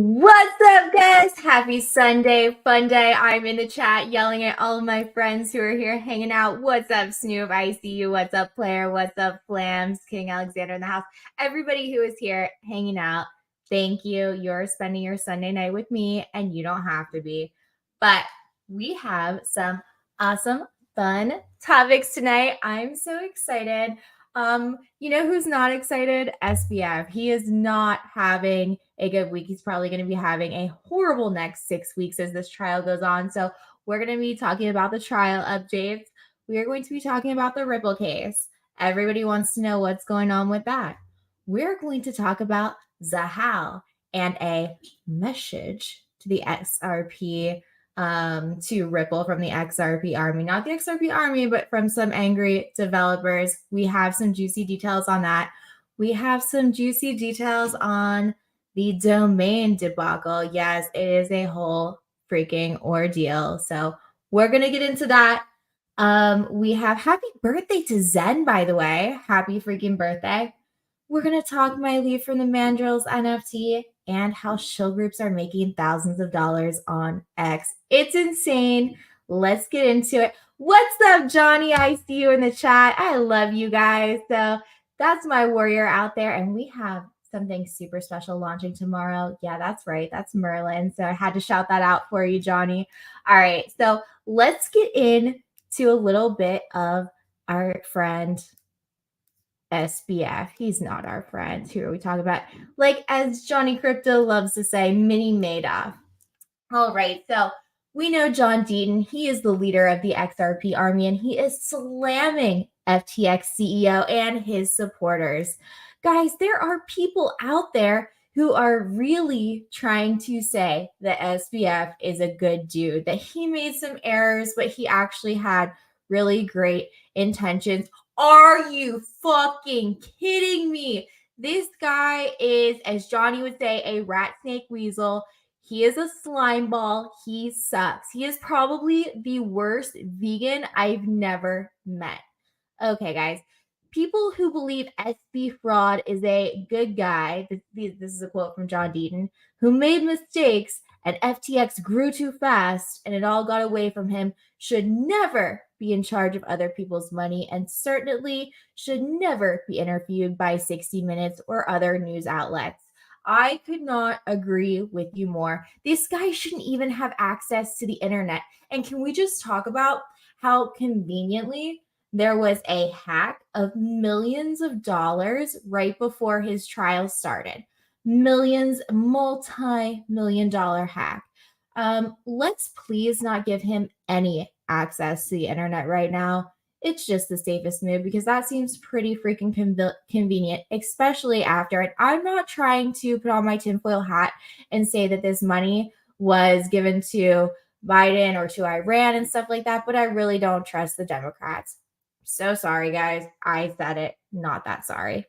What's up, guys? Happy Sunday, fun day. I'm in the chat yelling at all of my friends who are here hanging out. What's up, Snoop? I see you. What's up, Player? What's up, Flams? King Alexander in the house. Everybody who is here hanging out, thank you. You're spending your Sunday night with me, and you don't have to be. But we have some awesome, fun topics tonight. I'm so excited. You know who's not excited? SBF. He is not having a good week. He's probably going to be having a horrible next 6 weeks as this trial goes on. So we're going to be talking about the trial updates. We are going to be talking about the Ripple case. Everybody wants to know what's going on with that. We're going to talk about Zahal and a message to the XRP to Ripple from the XRP army, not the XRP army, but from some angry developers. We have some juicy details on that. We have some juicy details on the domain debacle. Yes, it is a whole freaking ordeal. So we're going to get into that. We have happy birthday to Zen, by the way. Happy freaking birthday. We're going to talk my lead from the Mandrills NFT and how shill groups are making thousands of dollars on X. It's insane. Let's get into it. What's up, Johnny? I see you in the chat. I love you guys. So that's my warrior out there. And we have something super special launching tomorrow. Yeah, that's right. That's Merlin. So I had to shout that out for you, Johnny. All right. So let's get into a little bit of our friend SBF. He's not our friend. Who are we talking about? Like, as Johnny Crypto loves to say, Mini Madoff. All right, so we know John Deaton. He is the leader of the XRP army, and he is slamming FTX CEO and his supporters. Guys, there are people out there who are really trying to say that SBF is a good dude, that he made some errors, but he actually had really great intentions. Are you fucking kidding me? This guy is, as Johnny would say, a rat snake weasel. He is a slime ball. He sucks. He is probably the worst vegan I've never met. Okay, guys. People who believe SB Fraud is a good guy, this is a quote from John Deaton, who made mistakes and FTX grew too fast and it all got away from him, should never be in charge of other people's money and certainly should never be interviewed by 60 Minutes or other news outlets. I could not agree with you more. This guy shouldn't even have access to the internet. And can we just talk about how conveniently there was a hack of millions of dollars right before his trial started? Millions, multi-million dollar hack. Let's please not give him any access to the internet right now. It's just the safest move because that seems pretty freaking convenient, especially after. And I'm not trying to put on my tinfoil hat and say that this money was given to Biden or to Iran and stuff like that, but I really don't trust the Democrats. So sorry, guys. I said it. Not that sorry.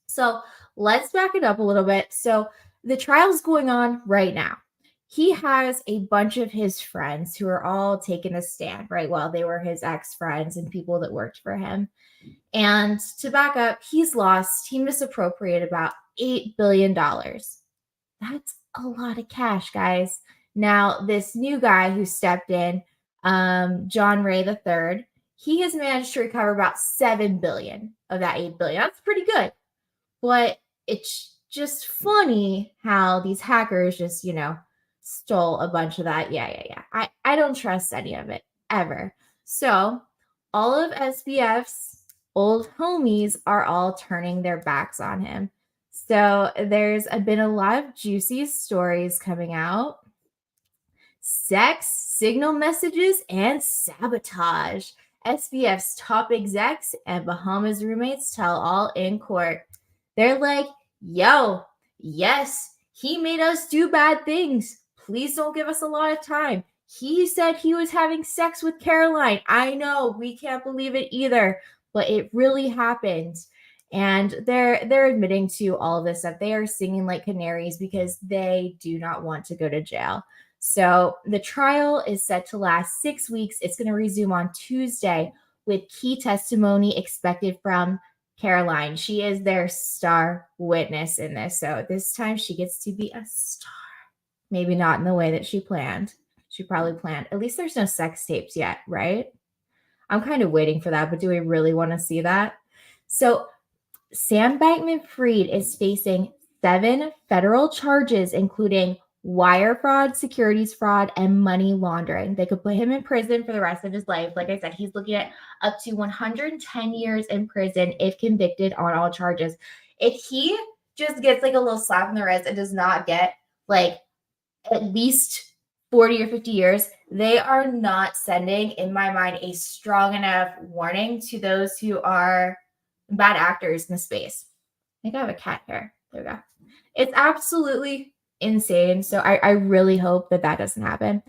So let's back it up a little bit. So the trial's going on right now. He has a bunch of his friends who are all taking a stand, right? Well, they were his ex-friends and people that worked for him. And to back up, he misappropriated about $8 billion. That's a lot of cash, guys. Now, this new guy who stepped in, John Ray III, he has managed to recover about $7 billion of that $8 billion. That's pretty good. But it's just funny how these hackers just, stole a bunch of that. Yeah. I don't trust any of it ever. So all of SBF's old homies are all turning their backs on him. So there's been a lot of juicy stories coming out. Sex, signal messages, and sabotage. SBF's top execs and Bahamas roommates tell all in court. They're like, yo, yes, he made us do bad things. Please don't give us a lot of time. He said he was having sex with Caroline. I know, we can't believe it either, but it really happened. And they're admitting to all of this stuff. They are singing like canaries because they do not want to go to jail. So the trial is set to last 6 weeks. It's going to resume on Tuesday with key testimony expected from Caroline. She is their star witness in this. So this time she gets to be a star. Maybe not in the way that she planned. She probably planned. At least there's no sex tapes yet, right? I'm kind of waiting for that, but do we really want to see that? So Sam Bankman-Fried is facing 7 federal charges, including wire fraud, securities fraud, and money laundering. They could put him in prison for the rest of his life. Like I said, he's looking at up to 110 years in prison if convicted on all charges. If he just gets like a little slap in the wrist and does not get like at least 40 or 50 years, they are not sending, in my mind, a strong enough warning to those who are bad actors in the space. I think I have a cat here. There we go. It's absolutely insane. So I really hope that doesn't happen.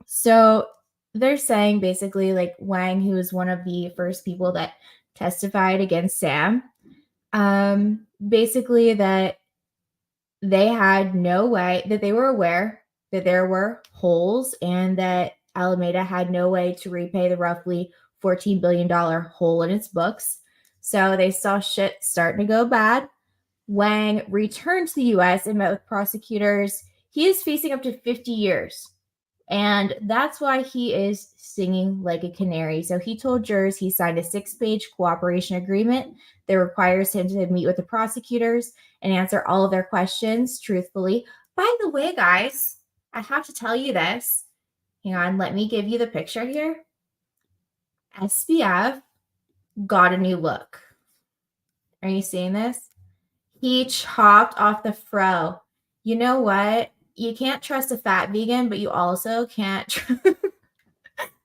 So they're saying basically like Wang, who was one of the first people that testified against Sam, basically that they had no way, that they were aware that there were holes and that Alameda had no way to repay the roughly $14 billion hole in its books. So they saw shit starting to go bad. Wang returned to the US and met with prosecutors. He is facing up to 50 years. And that's why he is singing like a canary. So he told jurors he signed a 6-page cooperation agreement that requires him to meet with the prosecutors and answer all of their questions truthfully. By the way, guys, I have to tell you this. Hang on, let me give you the picture here. SBF got a new look. Are you seeing this? He chopped off the fro. You know what? You can't trust a fat vegan, but you also can't.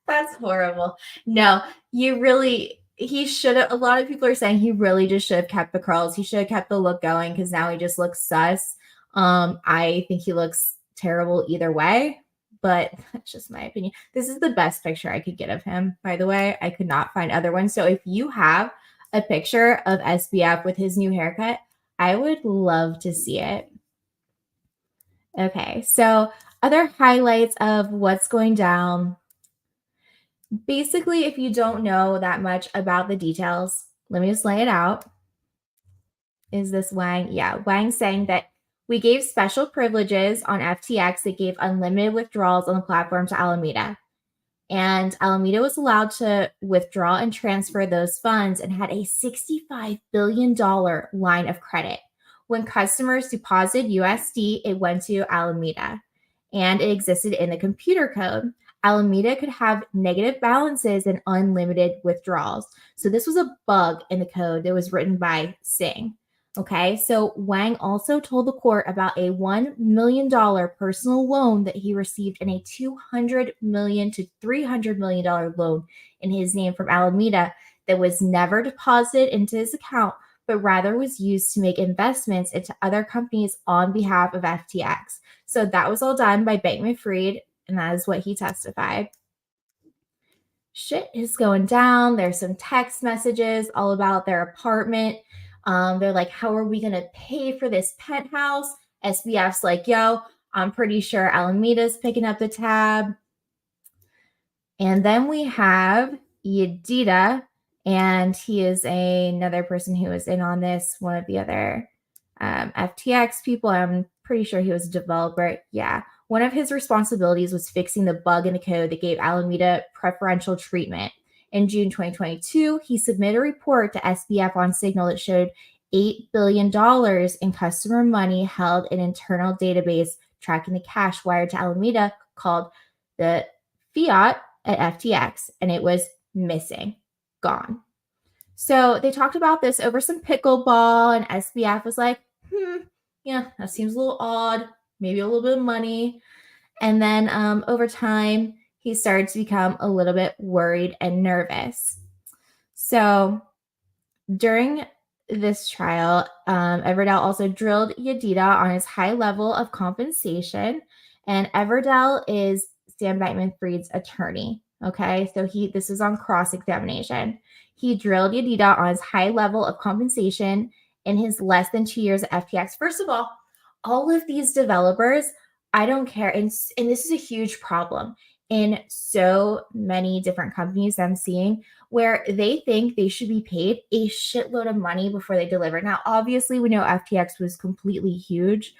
That's horrible. No, he should have. A lot of people are saying he really just should have kept the curls. He should have kept the look going because now he just looks sus. I think he looks terrible either way, but that's just my opinion. This is the best picture I could get of him, by the way. I could not find other ones. So if you have a picture of SBF with his new haircut, I would love to see it. Okay, so other highlights of what's going down. Basically, if you don't know that much about the details, let me just lay it out. Is this Wang? Yeah, Wang saying that we gave special privileges on FTX that gave unlimited withdrawals on the platform to Alameda. And Alameda was allowed to withdraw and transfer those funds and had a $65 billion line of credit. When customers deposited USD, it went to Alameda, and it existed in the computer code. Alameda could have negative balances and unlimited withdrawals. So this was a bug in the code that was written by Singh. Okay, so Wang also told the court about a $1 million personal loan that he received and a $200 million to $300 million loan in his name from Alameda that was never deposited into his account, but rather was used to make investments into other companies on behalf of FTX. So that was all done by Bankman-Fried, and that is what he testified. Shit is going down. There's some text messages all about their apartment. They're like, how are we going to pay for this penthouse? SBF's like, yo, I'm pretty sure Alameda's picking up the tab. And then we have Yedida, and he is another person who was in on this, one of the other FTX people. I'm pretty sure he was a developer. Yeah. One of his responsibilities was fixing the bug in the code that gave Alameda preferential treatment. In June 2022, he submitted a report to SBF on Signal that showed $8 billion in customer money held in an internal database tracking the cash wired to Alameda called the Fiat at FTX, and it was missing, gone. So they talked about this over some pickleball, and SBF was like, yeah, that seems a little odd, maybe a little bit of money. And then over time, he started to become a little bit worried and nervous. So during this trial, Everdell also drilled Yedida on his high level of compensation, and Everdell is Sam Bankman-Fried's attorney. Okay, so this is on cross-examination. He drilled Yedida on his high level of compensation in his less than 2 years at FTX. First of all of these developers, I don't care, and this is a huge problem in so many different companies I'm seeing, where they think they should be paid a shitload of money before they deliver. Now, obviously, we know FTX was completely huge,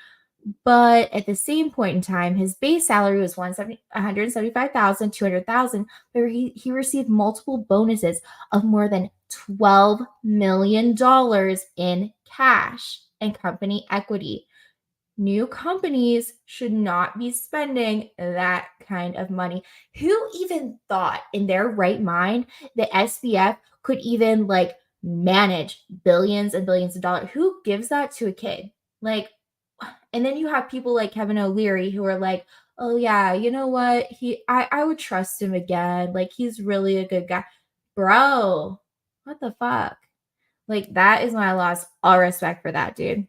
But at the same point in time, his base salary was 175,000, 200,000, but he received multiple bonuses of more than $12 million in cash and company equity. New companies should not be spending that kind of money. Who even thought in their right mind that SBF could even like manage billions and billions of dollars? Who gives that to a kid? Like, and then you have people like Kevin O'Leary who are like, oh yeah, you know what? I would trust him again. Like he's really a good guy. Bro, what the fuck? Like that is when I lost all respect for that dude.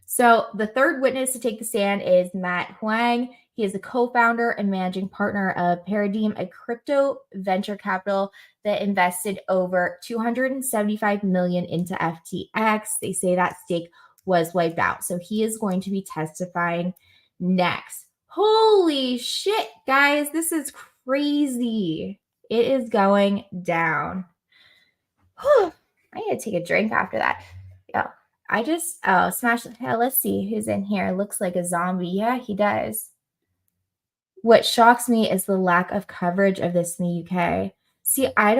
So the third witness to take the stand is Matt Huang. He is the co-founder and managing partner of Paradigm, a crypto venture capital that invested over 275 million into FTX. They say that stake was wiped out. So he is going to be testifying next. Holy shit, guys, this is crazy. It is going down. Whew. I need to take a drink after that. Yeah. I just smashed. Let's see who's in here. Looks like a zombie. Yeah, he does. What shocks me is the lack of coverage of this in the UK. See, I'm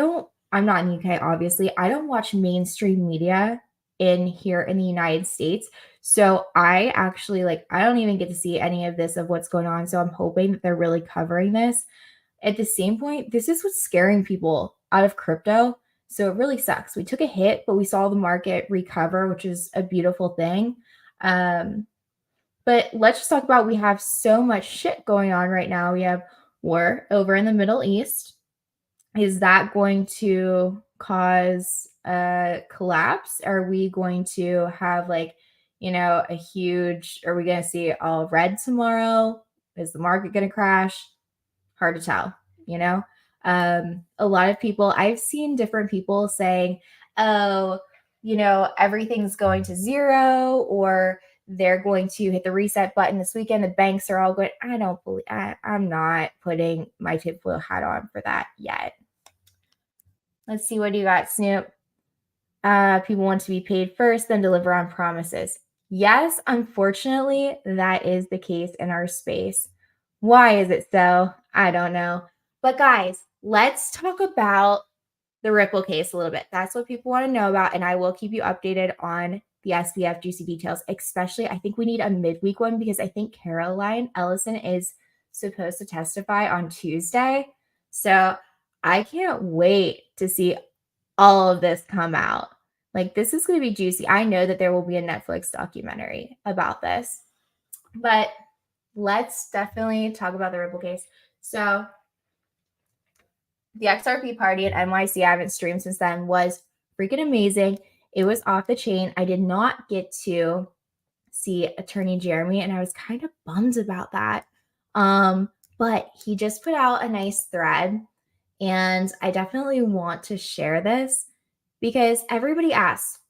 not in the UK, obviously. I don't watch mainstream media in here in the United States. So I actually I don't even get to see any of this of what's going on. So I'm hoping that they're really covering this. At the same point, this is what's scaring people out of crypto. So it really sucks. We took a hit, but we saw the market recover, which is a beautiful thing. But let's just talk about we have so much shit going on right now. We have war over in the Middle East. Is that going to cause a collapse? Are we going to have a huge, are we going to see all red tomorrow? Is the market going to crash? Hard to tell, you know? A lot of people, I've seen different people saying, oh, everything's going to zero, or they're going to hit the reset button this weekend. The banks are all going, I don't believe, I'm not putting my tinfoil hat on for that yet. Let's see, what do you got, Snoop? People want to be paid first, then deliver on promises. Yes, unfortunately, that is the case in our space. Why is it so? I don't know. But guys, let's talk about the Ripple case a little bit. That's what people want to know about. And I will keep you updated on the SBF juicy details, especially I think we need a midweek one because I think Caroline Ellison is supposed to testify on Tuesday. So I can't wait to see all of this come out. Like, this is going to be juicy. I know that there will be a Netflix documentary about this, but let's definitely talk about the Ripple case. So the XRP party at NYC, I haven't streamed since then, was freaking amazing. It was off the chain. I did not get to see Attorney Jeremy, and I was kind of bummed about that. But he just put out a nice thread, and I definitely want to share this because everybody asks,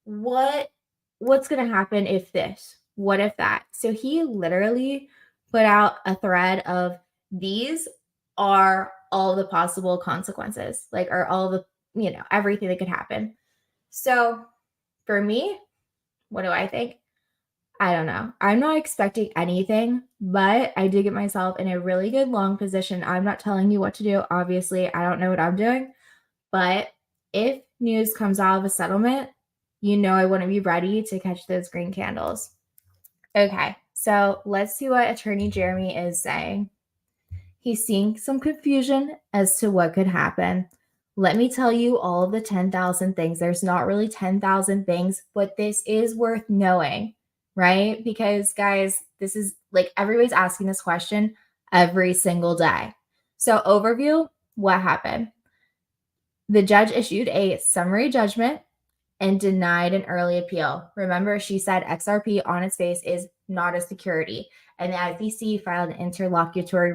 what's going to happen if this? What if that? So he literally put out a thread of these are all the possible consequences, are all the, everything that could happen. So for me, what do I think? I don't know. I'm not expecting anything, but I did get myself in a really good long position. I'm not telling you what to do. Obviously, I don't know what I'm doing. But if news comes out of a settlement, I want to be ready to catch those green candles. Okay, so let's see what Attorney Jeremy is saying. He's seeing some confusion as to what could happen. Let me tell you all of the 10,000 things. There's not really 10,000 things, but this is worth knowing, right? Because, guys, this is everybody's asking this question every single day. So, overview, what happened? The judge issued a summary judgment and denied an early appeal. Remember, she said XRP on its face is not a security. And the SEC filed an interlocutory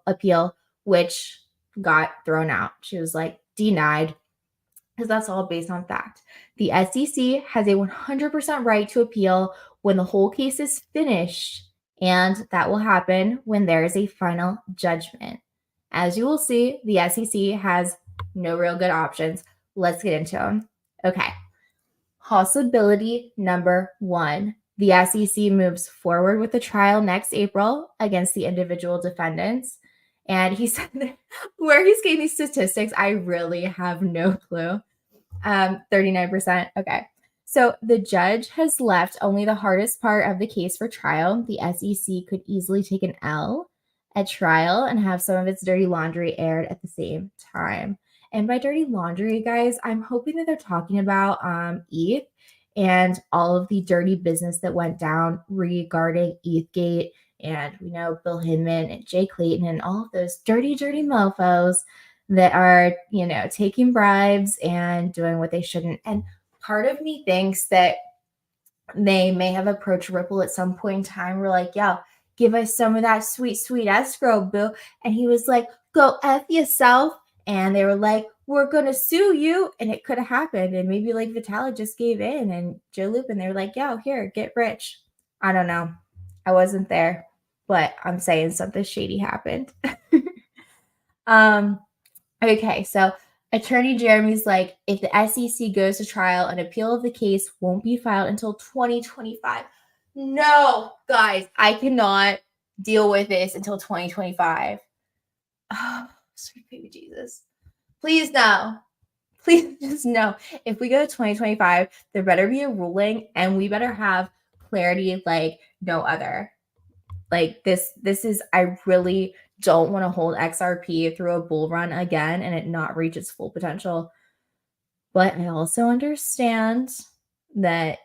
appeal, which got thrown out. She was denied, because that's all based on fact. The SEC has a 100% right to appeal when the whole case is finished, and that will happen when there is a final judgment. As you will see, the SEC has no real good options. Let's get into them. Okay. Possibility number one, The SEC moves forward with the trial next April against the individual defendants. And he said that where he's getting these statistics, I really have no clue. 39%. Okay. So the judge has left only the hardest part of the case for trial. The SEC could easily take an L at trial and have some of its dirty laundry aired at the same time. And by dirty laundry, guys, I'm hoping that they're talking about ETH and all of the dirty business that went down regarding ETHgate. And we know Bill Hinman and Jay Clayton and all of those dirty, dirty mofos that are, taking bribes and doing what they shouldn't. And part of me thinks that they may have approached Ripple at some point in time. We're like, yo, give us some of that sweet, sweet escrow, boo. And he was like, go F yourself. And they were like, we're going to sue you. And it could have happened. And maybe like Vitalik just gave in and Joe Lupin, they were like, yo, here, get rich. I don't know. I wasn't there, but I'm saying something shady happened. Okay, so Attorney Jeremy's like, if the SEC goes to trial, an appeal of the case won't be filed until 2025. No, guys, I cannot deal with this until 2025. Oh, sweet baby Jesus. Please no. Please just no. If we go to 2025, there better be a ruling and we better have clarity like no other. Like this is, I really don't want to hold XRP through a bull run again and it not reach its full potential. But I also understand that,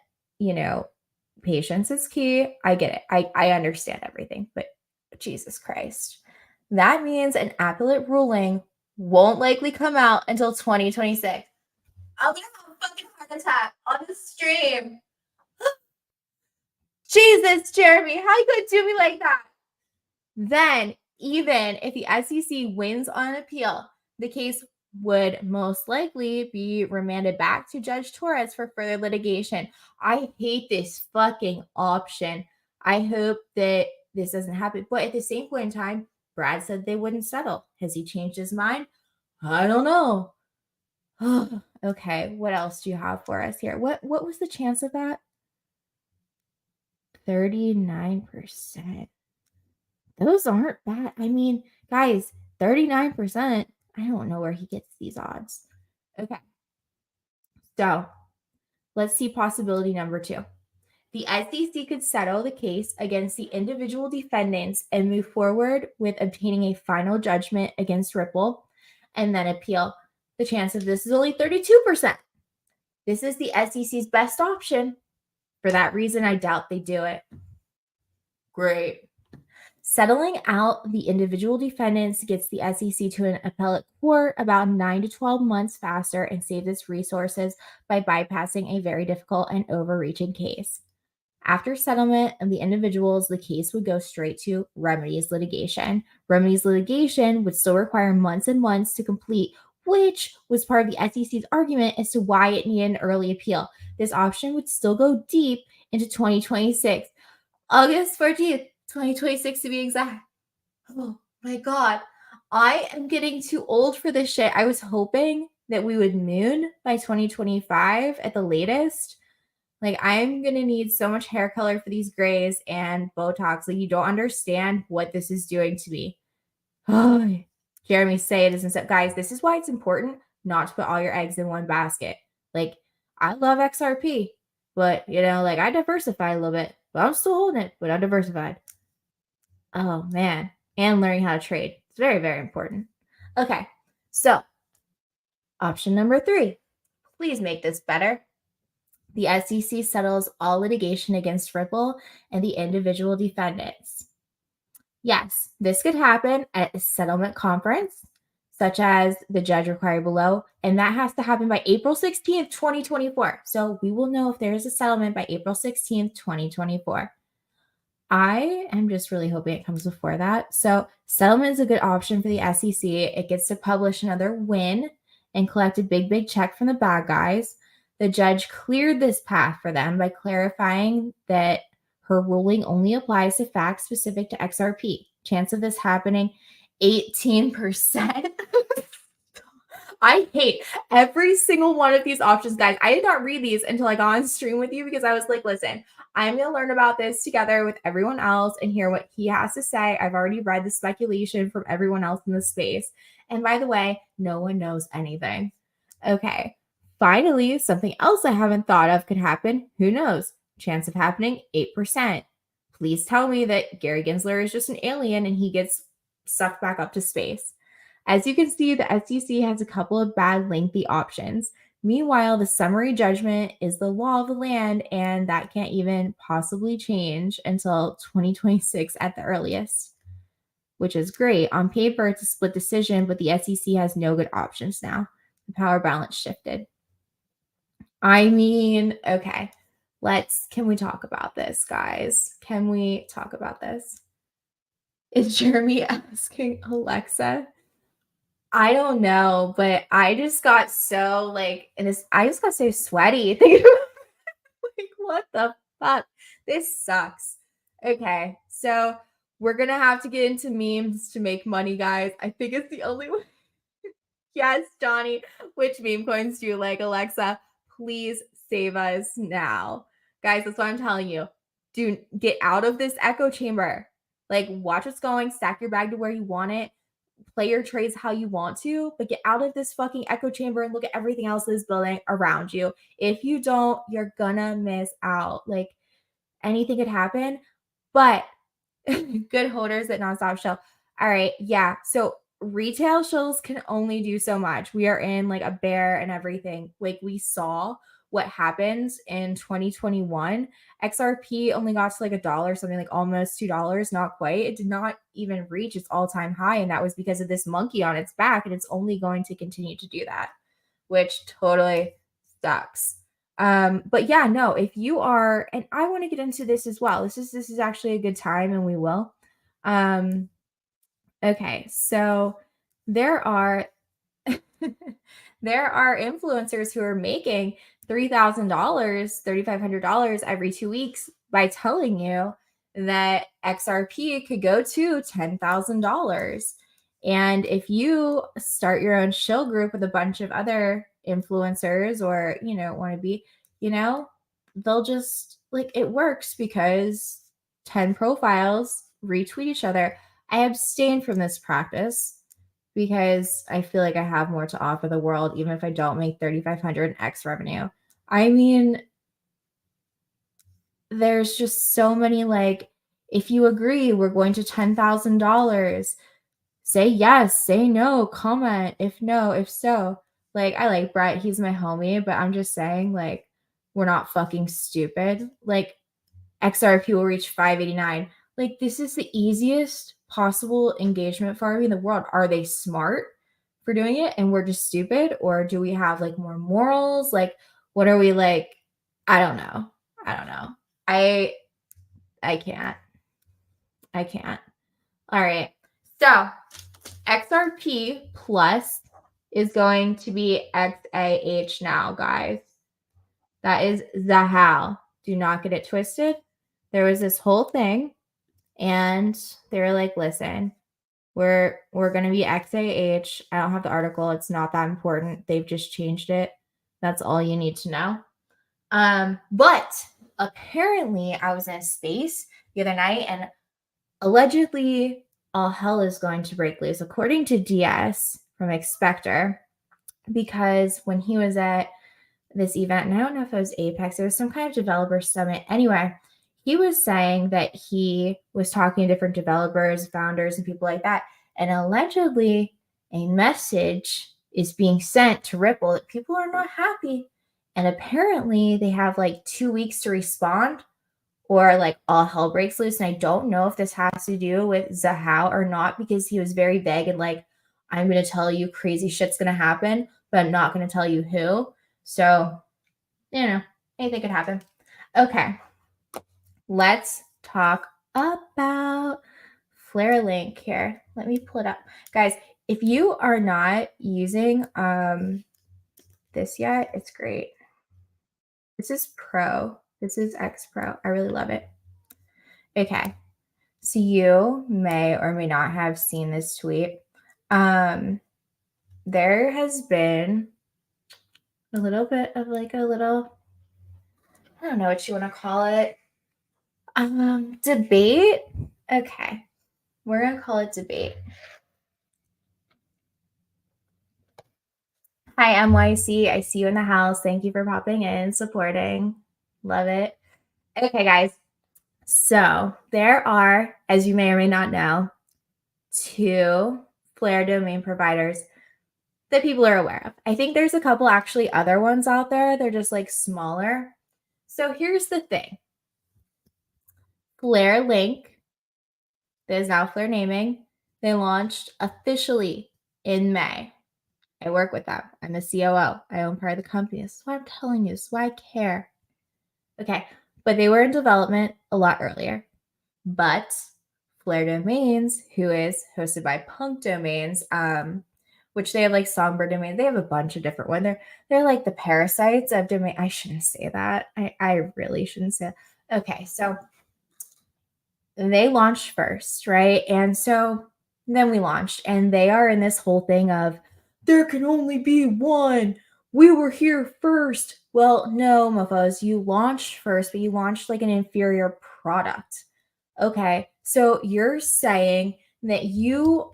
patience is key. I get it. I understand everything, but Jesus Christ. That means an appellate ruling won't likely come out until 2026. I'm going to have a fucking heart attack on the stream. Jesus, Jeremy, how you gonna do me like that? Then, even if the SEC wins on appeal, the case would most likely be remanded back to Judge Torres for further litigation. I hate this fucking option. I hope that this doesn't happen. But at the same point in time, Brad said they wouldn't settle. Has he changed his mind? I don't know. Okay, what else do you have for us here? What was the chance of that? 39%. Those aren't bad. I mean, guys, 39%. I don't know where he gets these odds. Okay. So let's see possibility number 2. The SEC could settle the case against the individual defendants and move forward with obtaining a final judgment against Ripple and then appeal. The chance of this is only 32%. This is the SEC's best option. For that reason, I doubt they do it. Great. Settling out the individual defendants gets the SEC to an appellate court about 9 to 12 months faster and saves its resources by bypassing a very difficult and overreaching case. After settlement of the individuals, the case would go straight to remedies litigation. Remedies litigation would still require months and months to complete, which was part of the SEC's argument as to why it needed an early appeal. This option would still go deep into 2026. August 14th, 2026 to be exact. Oh my God. I am getting too old for this shit. I was hoping that we would moon by 2025 at the latest. Like, I'm going to need so much hair color for these grays and Botox. Like, you don't understand what this is doing to me. Oh, Jeremy, say it isn't so. Guys, this is why it's important not to put all your eggs in one basket. Like, I love XRP, but, I diversify a little bit. But I'm still holding it, but I'm diversified. Oh, man. And learning how to trade. It's very, very important. Okay, so option number 3. Please make this better. The SEC settles all litigation against Ripple and the individual defendants. Yes, this could happen at a settlement conference, such as the judge required below, and that has to happen by April 16th, 2024. So we will know if there is a settlement by April 16th, 2024. I am just really hoping it comes before that. So settlement is a good option for the SEC. It gets to publish another win and collect a big, big check from the bad guys. The judge cleared this path for them by clarifying that her ruling only applies to facts specific to XRP. Chance of this happening, 18%. I hate every single one of these options, guys. I did not read these until I got on stream with you because I was like, listen, I'm going to learn about this together with everyone else and hear what he has to say. I've already read the speculation from everyone else in the space. And by the way, no one knows anything. Okay. Finally, something else I haven't thought of could happen. Who knows? Chance of happening, 8%. Please tell me that Gary Gensler is just an alien and he gets sucked back up to space. As you can see, the SEC has a couple of bad, lengthy options. Meanwhile, the summary judgment is the law of the land, and that can't even possibly change until 2026 at the earliest, which is great. On paper, it's a split decision, but the SEC has no good options now. The power balance shifted. I mean, okay, can we talk about this, guys? Can we talk about this? Is Jeremy asking Alexa? I don't know, but I just got so like, I just got so sweaty. Like, what the fuck? This sucks. Okay, so we're gonna have to get into memes to make money, guys. I think it's the only way. Yes, Johnny. Which meme coins do you like, Alexa? Please save us now. Guys, that's what I'm telling you. Do get out of this echo chamber. Like, watch what's going, stack your bag to where you want it, play your trades how you want to, but get out of this fucking echo chamber and look at everything else that's building around you. If you don't, you're gonna miss out. Like, anything could happen, but good holders at Nonstop Show. All right, yeah. So retail shows can only do so much. We are in like a bear and everything. Like, we saw what happens in 2021. XRP only got to like $1, something like almost $2, not quite. It did not even reach its all-time high, and that was because of this monkey on its back, and it's only going to continue to do that, which totally sucks. But yeah, no, if you are, and I want to get into this as well. This is actually a good time, and we will. Okay, so there are there are influencers who are making $3,000, $3,500 every 2 weeks by telling you that XRP could go to $10,000. And if you start your own shill group with a bunch of other influencers or, want to be, they'll just like, it works because 10 profiles retweet each other. I abstain from this practice because I feel like I have more to offer the world, even if I don't make 3,500 in X revenue. I mean, there's just so many, like, if you agree, we're going to $10,000. Say yes, say no, comment if no, if so. Like, I like Brett, he's my homie, but I'm just saying, like, we're not fucking stupid. Like, XRP will reach 589. Like, this is the easiest possible engagement for me in the world. Are they smart for doing it and we're just stupid? Or do we have like more morals? Like, what are we like? I don't know. I can't. All right. So XRP plus is going to be XAH now, guys. That is Zahal. Do not get it twisted. There was this whole thing, and they were like, listen, we're going to be XAH. I don't have the article. It's not that important. They've just changed it. That's all you need to know. But apparently I was in a space the other night, and allegedly all hell is going to break loose, according to DS from Expector, because when he was at this event, and I don't know if it was Apex, it was some kind of developer summit. Anyway, he was saying that he was talking to different developers, founders, and people like that. And allegedly, a message is being sent to Ripple that people are not happy. And apparently, they have like 2 weeks to respond, or like all hell breaks loose. And I don't know if this has to do with Zahao or not, because he was very vague and like, I'm going to tell you crazy shit's going to happen, but I'm not going to tell you who. So, anything could happen. Okay. Let's talk about Flare Link here. Let me pull it up. Guys, if you are not using this yet, it's great. This is Pro. This is X Pro. I really love it. Okay. So you may or may not have seen this tweet. there has been a little bit of like a little, I don't know what you want to call it, debate. Okay, we're gonna call it debate. Hi, MYC. I see you in the house. Thank you for popping in, supporting. Love it. Okay, guys. So there are, as you may or may not know, 2 Flare domain providers that people are aware of. I think there's a couple actually other ones out there. They're just like smaller. So here's the thing. Flare Link, that is now Flare Naming, they launched officially in May. I work with them. I'm a COO. I own part of the company. This is why I'm telling you. This is why I care. Okay. But they were in development a lot earlier. But Flare Domains, who is hosted by Punk Domains, which they have like Songbird Domains. They have a bunch of different ones. They're like the parasites of domain. I shouldn't say that. I really shouldn't say that. Okay. So they launched first, right? And so then we launched, and they are in this whole thing of there can only be one. We were here first. Well, no, mofos, you launched first, but you launched like an inferior product. Okay, so you're saying that you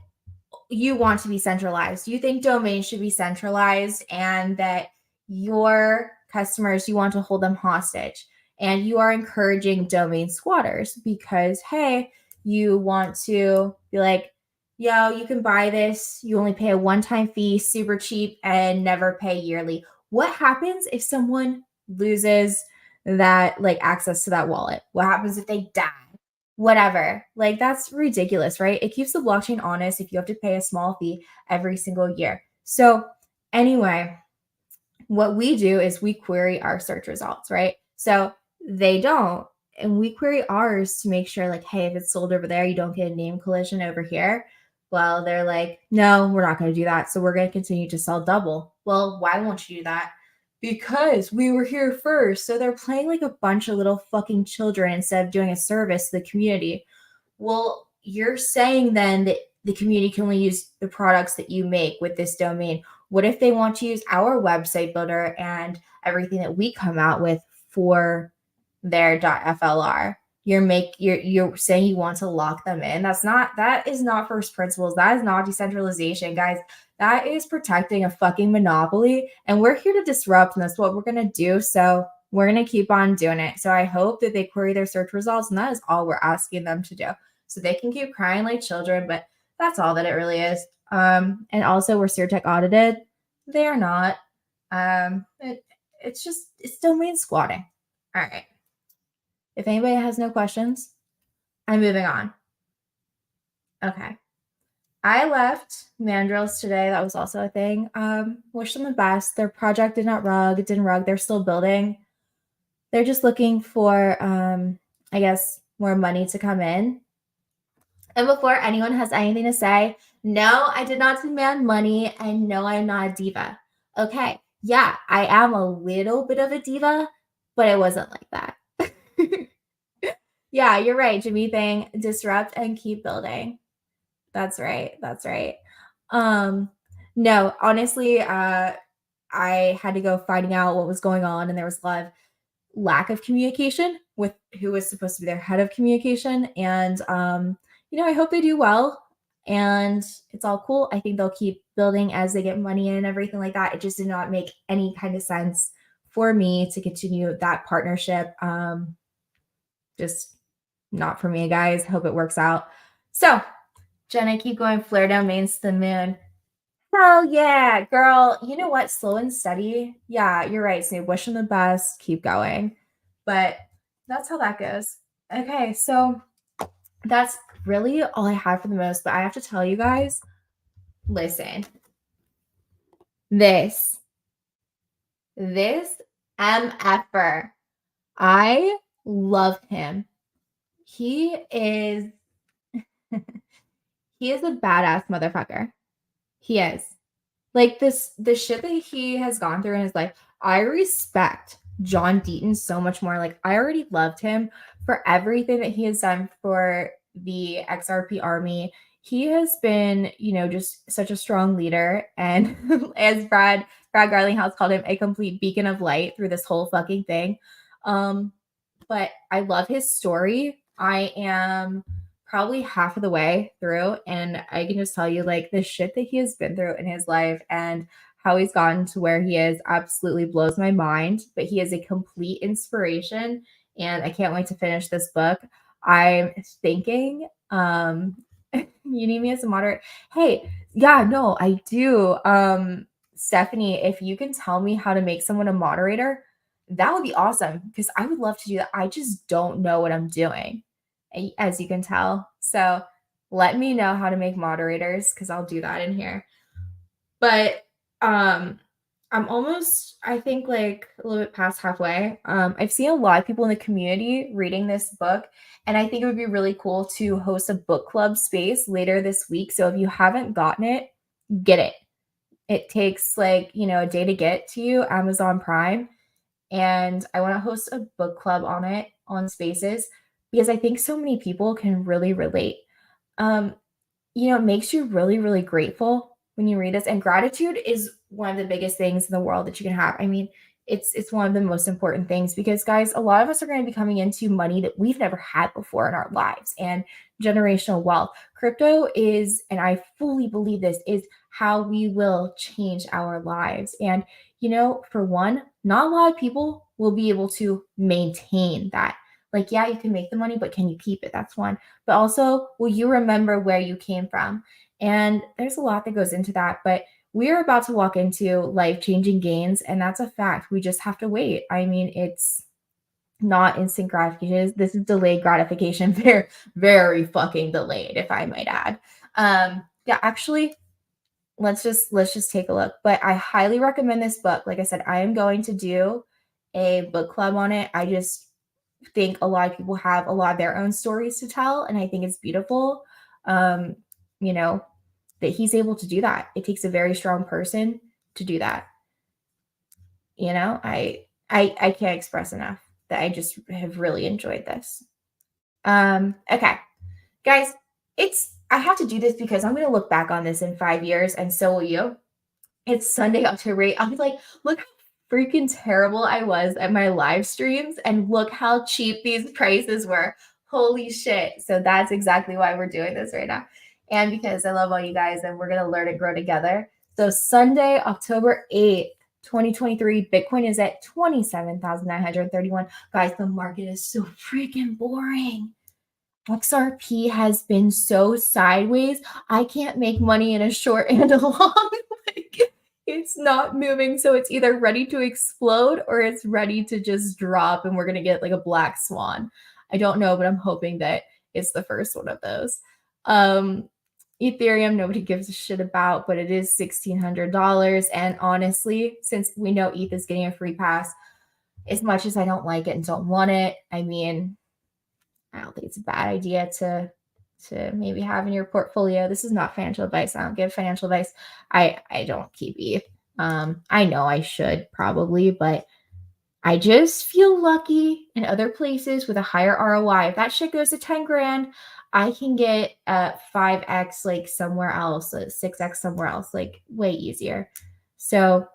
want to be centralized. You think domains should be centralized, and that your customers, you want to hold them hostage. And you are encouraging domain squatters because, hey, you want to be like, yo, you can buy this. You only pay a one-time fee, super cheap, and never pay yearly. What happens if someone loses that like access to that wallet? What happens if they die? Whatever. Like, that's ridiculous, right? It keeps the blockchain honest if you have to pay a small fee every single year. So anyway, what we do is we query our search results, right? So they don't. And we query ours to make sure, like, hey, if it's sold over there, you don't get a name collision over here. Well, they're like, no, we're not going to do that. So we're going to continue to sell double. Well, why won't you do that? Because we were here first. So they're playing like a bunch of little fucking children instead of doing a service to the community. Well, you're saying then that the community can only use the products that you make with this domain. What if they want to use our website builder and everything that we come out with for their .flr? You're saying you want to lock them in. That is not first principles. That is not decentralization, guys. That is protecting a fucking monopoly. And we're here to disrupt, and that's what we're gonna do. So we're gonna keep on doing it. So I hope that they query their search results, and that is all we're asking them to do. So they can keep crying like children, but that's all that it really is. And also we're SearTech audited. They are not. It's domain squatting. All right. If anybody has no questions, I'm moving on. Okay. I left Mandrills today. That was also a thing. Wish them the best. Their project didn't rug. They're still building. They're just looking for, I guess, more money to come in. And before anyone has anything to say, no, I did not demand money, and no, I'm not a diva. Okay, yeah, I am a little bit of a diva, but it wasn't like that. Yeah, you're right, Jimmy Thing. Disrupt and keep building. That's right. That's right. No, honestly, I had to go finding out what was going on, and there was a lot of lack of communication with who was supposed to be their head of communication. And I hope they do well, and it's all cool. I think they'll keep building as they get money in and everything like that. It just did not make any kind of sense for me to continue that partnership. Just not for me, guys. Hope it works out. So, Jenna, keep going. Flare domains to the moon. Hell yeah, girl. You know what? Slow and steady. Yeah, you're right, Snoop. Wish them the best. Keep going. But that's how that goes. Okay, so that's really all I have for the most. But I have to tell you guys, listen. This MFer, I love him. He is he is a badass motherfucker. He is. Like the shit that he has gone through in his life, I respect John Deaton so much more. Like, I already loved him for everything that he has done for the XRP army. he has been, just such a strong leader. And as Brad Garlinghouse called him, a complete beacon of light through this whole fucking thing. But I love his story. I am probably half of the way through, and I can just tell you, like, the shit that he has been through in his life and how he's gotten to where he is absolutely blows my mind. But he is a complete inspiration, and I can't wait to finish this book. I'm thinking, you need me as a moderator. Hey, yeah, no, I do. Stephanie, if you can tell me how to make someone a moderator, that would be awesome because I would love to do that. I just don't know what I'm doing, as you can tell. So let me know how to make moderators because I'll do that in here. But I'm almost, I think, like a little bit past halfway. I've seen a lot of people in the community reading this book, and I think it would be really cool to host a book club space later this week. So if you haven't gotten it, get it. It takes like, a day to get to you, Amazon Prime. And I want to host a book club on it on Spaces because I think so many people can really relate. Um, it makes you really, really grateful when you read this. And gratitude is one of the biggest things in the world that you can have. I mean, it's one of the most important things because, guys, a lot of us are going to be coming into money that we've never had before in our lives and generational wealth. Crypto is, and I fully believe this, is how we will change our lives. And, for one, not a lot of people will be able to maintain that. Like, yeah, you can make the money, but can you keep it? That's one. But also, will you remember where you came from? And there's a lot that goes into that. But we're about to walk into life-changing gains, and that's a fact. We just have to wait. I mean, it's not instant gratification. This is delayed gratification. Very, very fucking delayed, if I might add. Yeah, actually, let's just take a look. But I highly recommend this book. Like I said, I am going to do a book club on it. I just think a lot of people have a lot of their own stories to tell, and I think it's beautiful. Um, that he's able to do that. It takes a very strong person to do that. I can't express enough that I just have really enjoyed this. Okay, guys, I have to do this because I'm going to look back on this in 5 years, and so will you. It's Sunday, October 8th. I'll be like, look how freaking terrible I was at my live streams, and look how cheap these prices were. Holy shit. So that's exactly why we're doing this right now. And because I love all you guys and we're going to learn and grow together. So Sunday, October 8th, 2023, Bitcoin is at 27,931. Guys, the market is so freaking boring. XRP has been so sideways. I can't make money in a short and a long. Like, it's not moving. So it's either ready to explode or it's ready to just drop and we're going to get like a black swan. I don't know, but I'm hoping that it's the first one of those. Ethereum, nobody gives a shit about, but it is $1,600. And honestly, since we know ETH is getting a free pass, as much as I don't like it and don't want it, I mean, I don't think it's a bad idea to maybe have in your portfolio. This is not financial advice. I don't give financial advice. I don't keep ETH. I know I should probably, but I just feel lucky in other places with a higher ROI. If that shit goes to 10 grand, I can get 5x like somewhere else, 6x somewhere else, like way easier. So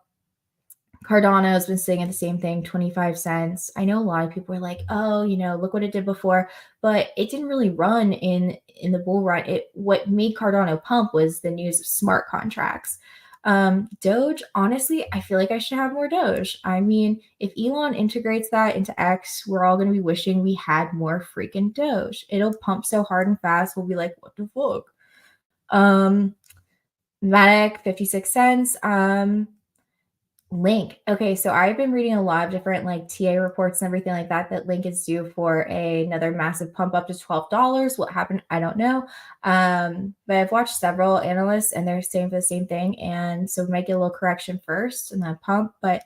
Cardano has been saying the same thing, 25 cents. I know a lot of people are like, oh, look what it did before, but it didn't really run in the bull run. What made Cardano pump was the news of smart contracts. Doge, honestly, I feel like I should have more Doge. I mean, if Elon integrates that into X, we're all going to be wishing we had more freaking Doge. It'll pump so hard and fast. We'll be like, what the fuck? Matic, 56 cents. Link. Okay, so I've been reading a lot of different like TA reports and everything like that. That Link is due for another massive pump up to $12. What happened? I don't know. But I've watched several analysts and they're saying the same thing. And so we might get a little correction first and then pump. But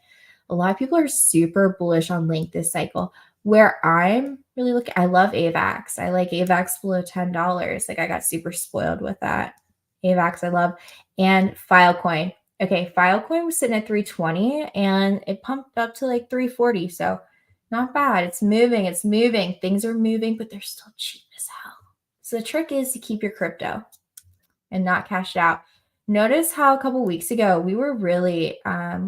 a lot of people are super bullish on Link this cycle. Where I'm really looking, I love AVAX. I like AVAX below $10. Like I got super spoiled with that. AVAX I love. And Filecoin. Okay, Filecoin was sitting at 320 and it pumped up to like 340. So not bad. It's moving. Things are moving, but they're still cheap as hell. So the trick is to keep your crypto. and not cashed out. Notice how a couple weeks ago we were really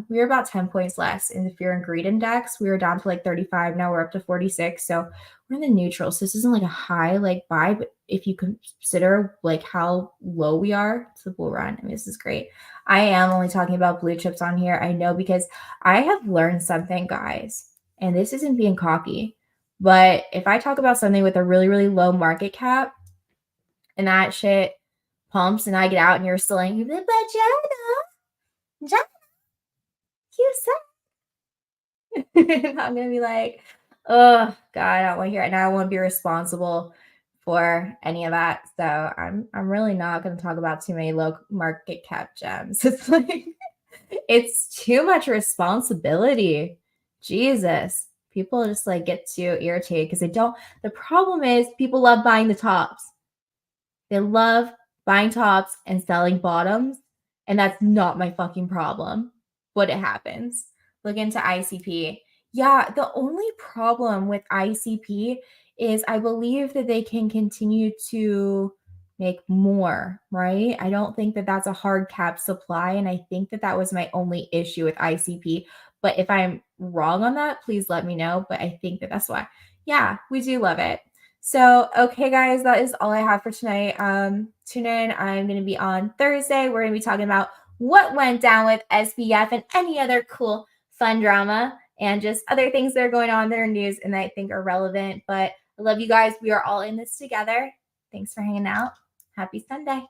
we were about 10 points less in the fear and greed index. We were down to like 35. Now we're up to 46. So we're in the neutral. So this isn't like a high like buy, but if you consider like how low we are, it's a bull run. I mean, this is great. I am only talking about blue chips on here. I know because I have learned something, guys, and this isn't being cocky, but if I talk about something with a really, really low market cap and that shit pumps and I get out and you're still like, but Jenna, you said. I'm gonna be like, oh God, I don't want to hear it. And I won't be responsible for any of that. So I'm really not gonna talk about too many low market cap gems. It's like it's too much responsibility. Jesus. People just like get too irritated because they don't. The problem is people love buying the tops. They love buying tops and selling bottoms. And that's not my fucking problem. But it happens. Look into ICP. Yeah, the only problem with ICP is I believe that they can continue to make more, right? I don't think that that's a hard cap supply. And I think that that was my only issue with ICP. But if I'm wrong on that, please let me know. But I think that that's why. Yeah, we do love it. So, okay, guys, that is all I have for tonight. Tune in. I'm going to be on Thursday. We're going to be talking about what went down with SBF and any other cool, fun drama and just other things that are going on that are news and that I think are relevant. But I love you guys. We are all in this together. Thanks for hanging out. Happy Sunday.